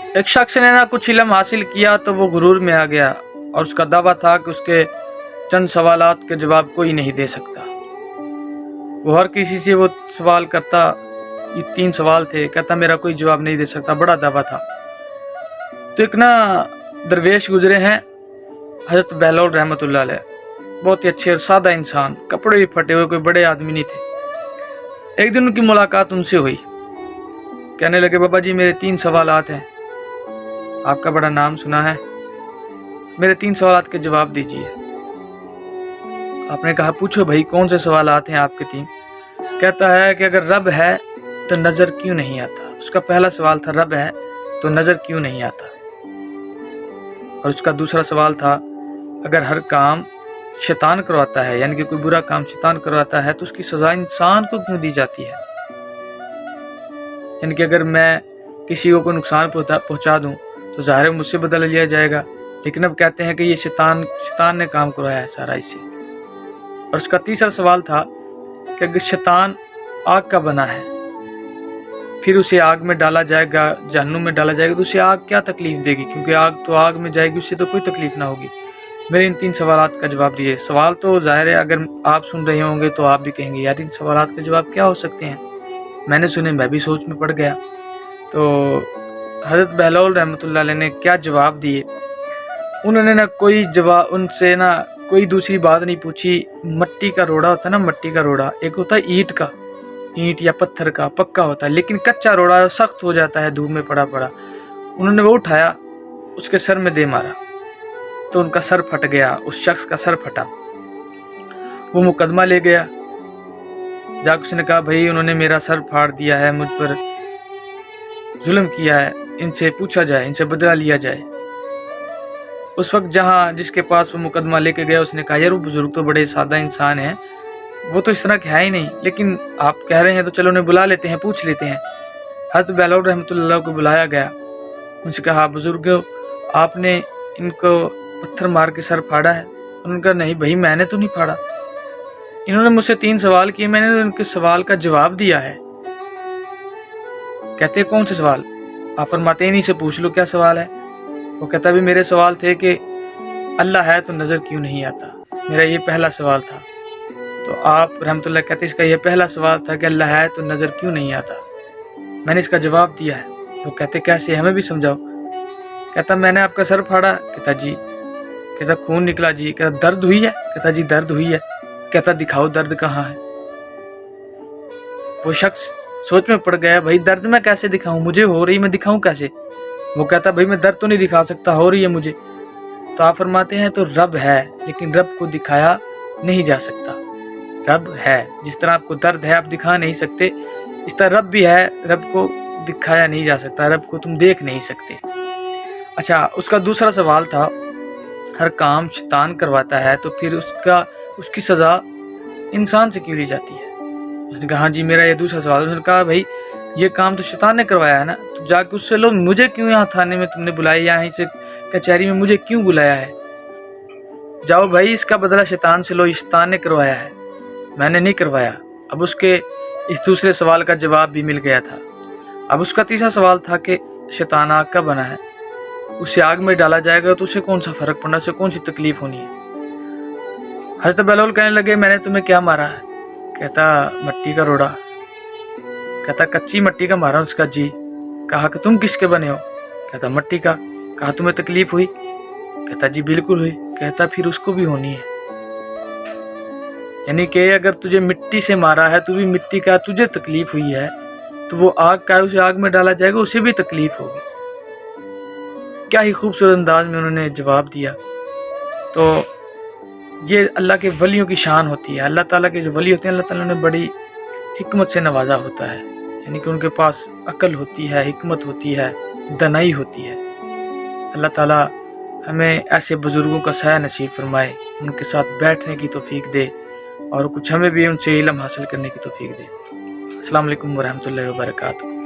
एक शख्स ने ना कुछ इल्म हासिल किया तो वो गुरूर में आ गया और उसका दावा था कि उसके चंद सवालात के जवाब कोई नहीं दे सकता। वो हर किसी से वो सवाल करता, ये 3 सवाल थे, कहता मेरा कोई जवाब नहीं दे सकता, बड़ा दावा था। तो एक ना दरवेश गुजरे हैं हजरत बहलौल रहमतुल्लाह अलैह, बहुत ही अच्छे और सादा इंसान, कपड़े भी फटे हुए, कोई बड़े आदमी नहीं थे। एक दिन उनकी मुलाकात उनसे हुई। कहने लगे बाबा जी मेरे 3 सवालात हैं, आपका बड़ा नाम सुना है, मेरे 3 सवालात के जवाब दीजिए। आपने कहा पूछो भाई कौन से सवालात हैं आपके 3? कहता है कि अगर रब है तो नज़र क्यों नहीं आता। उसका पहला सवाल था रब है तो नज़र क्यों नहीं आता। और उसका दूसरा सवाल था अगर हर काम शैतान करवाता है, यानी कि कोई बुरा काम शैतान करवाता है, तो उसकी सज़ा इंसान को क्यों दी जाती है। यानी कि अगर मैं किसी को कोई नुकसान पहुंचा दूं तो ज़ाहिर है मुझसे बदला लिया जाएगा, लेकिन अब कहते हैं कि ये शैतान ने काम करवाया है सारा इससे। और उसका तीसरा सवाल था कि अगर शैतान आग का बना है, फिर उसे आग में डाला जाएगा, जहन्नुम में डाला जाएगा, तो उसे आग क्या तकलीफ देगी, क्योंकि आग तो आग में जाएगी, उससे तो कोई तकलीफ ना होगी। मेरे इन 3 सवालात का जवाब दिए। सवाल तो ज़ाहिर है अगर आप सुन रहे होंगे तो आप भी कहेंगे यार इन सवालात के जवाब क्या हो सकते हैं। मैंने सुने, मैं भी सोच में पड़ गया। तो हज़रत बहलौल रहमतुल्लाह अलैह ने क्या जवाब दिए, उन्होंने ना कोई जवाब उनसे ना कोई दूसरी बात नहीं पूछी। मट्टी का रोड़ा होता है ना, मट्टी का रोड़ा, एक होता है ईंट का, ईंट या पत्थर का पक्का होता है, लेकिन कच्चा रोड़ा सख्त हो जाता है धूप में पड़ा पड़ा। उन्होंने वो उठाया, उसके सर में दे मारा तो उनका सर फट गया, उस शख्स का सर फटा। वो मुकदमा ले गया, जाकर उसने कहा भाई उन्होंने मेरा सर फाड़ दिया है, मुझ पर जुल्म किया है, इनसे पूछा जाए, इनसे बदला लिया जाए। उस वक्त जिसके पास वो मुकदमा लेके गया उसने कहा यार वो बुजुर्ग तो बड़े सादा इंसान हैं, वो तो इस तरह के है ही नहीं, लेकिन आप कह रहे हैं तो चलो उन्हें बुला लेते हैं, पूछ लेते हैं। हज़रत बहलौल रहमतुल्लाह को बुलाया गया, उनसे कहा बुजुर्गो आपने इनको पत्थर मार के सर फाड़ा है। उन्होंने कहा नहीं भाई मैंने तो नहीं फाड़ा, इन्होंने मुझसे 3 सवाल किए, मैंने उनके सवाल का जवाब दिया है। कहते कौन से सवाल? आप फरमाते इन्हीं से पूछ लो क्या सवाल है। वो कहता भी मेरे सवाल थे कि अल्लाह है तो नज़र क्यों नहीं आता, मेरा ये पहला सवाल था। तो आप रहमतुल्लाह कहते इसका ये पहला सवाल था कि अल्लाह है तो नज़र क्यों नहीं आता, मैंने इसका जवाब दिया है। तो कहते कैसे, हमें भी समझाओ। कहता मैंने आपका सर फाड़ा। कहता जी। कहता खून निकला जी। कहता दर्द हुई है? कहता जी दर्द हुई है। कहता दिखाओ दर्द कहाँ है। वो शख्स सोच में पड़ गया, भाई दर्द मैं कैसे दिखाऊं, मुझे हो रही मैं दिखाऊं कैसे। वो कहता भाई मैं दर्द तो नहीं दिखा सकता, हो रही है मुझे। तो आप फरमाते हैं तो रब है, लेकिन रब को दिखाया नहीं जा सकता। रब है, जिस तरह आपको दर्द है आप दिखा नहीं सकते, इस तरह रब भी है, रब को दिखाया नहीं जा सकता, रब को तुम देख नहीं सकते। अच्छा, उसका दूसरा सवाल था हर काम शैतान करवाता है तो फिर उसकी सज़ा इंसान से क्यों ली जाती है। उसने कहा हाँ जी मेरा ये दूसरा सवाल। उसने कहा भाई ये काम तो शैतान ने करवाया है ना, तो जाके उससे लो, मुझे क्यों यहाँ थाने में तुमने बुलाया, यहाँ से कचहरी में मुझे क्यों बुलाया है। जाओ भाई इसका बदला शैतान से लो, शैतान ने करवाया है, मैंने नहीं करवाया। अब उसके इस दूसरे सवाल का जवाब भी मिल गया था। अब उसका तीसरा सवाल था कि शैतान आग का बना है, उसे आग में डाला जाएगा तो उसे कौन सा फ़र्क पड़ना, उसे कौन सी तकलीफ़ होनी है। हज़रत बहलौल कहने लगे मैंने तुम्हें क्या मारा है। कहता मट्टी का रोड़ा। कहता कच्ची मट्टी का मारा। उसका जी। कहा कि तुम किसके बने हो। कहता मट्टी का। कहा तुम्हें तकलीफ़ हुई। कहता जी बिल्कुल हुई। कहता फिर उसको भी होनी है, यानी कि अगर तुझे मिट्टी से मारा है, तू भी मिट्टी का, तुझे तकलीफ़ हुई है, तो वो आग का है, उसे आग में डाला जाएगा, उसे भी तकलीफ़ होगी। क्या ही खूबसूरत अंदाज में उन्होंने जवाब दिया। तो ये अल्लाह के वलियों की शान होती है। अल्लाह ताला के जो वली होते हैं अल्लाह ताला ने बड़ी हिकमत से नवाजा होता है, यानी कि उनके पास अक्ल होती है, हिकमत होती है, दनाई होती है। अल्लाह ताला हमें ऐसे बुज़ुर्गों का साया नसीब फरमाए, उनके साथ बैठने की तौफीक दे और कुछ हमें भी उनसे इल्म हासिल करने की तौफीक दे। अस्सलाम वालेकुम व रहमतुल्लाहि व बरकातहू।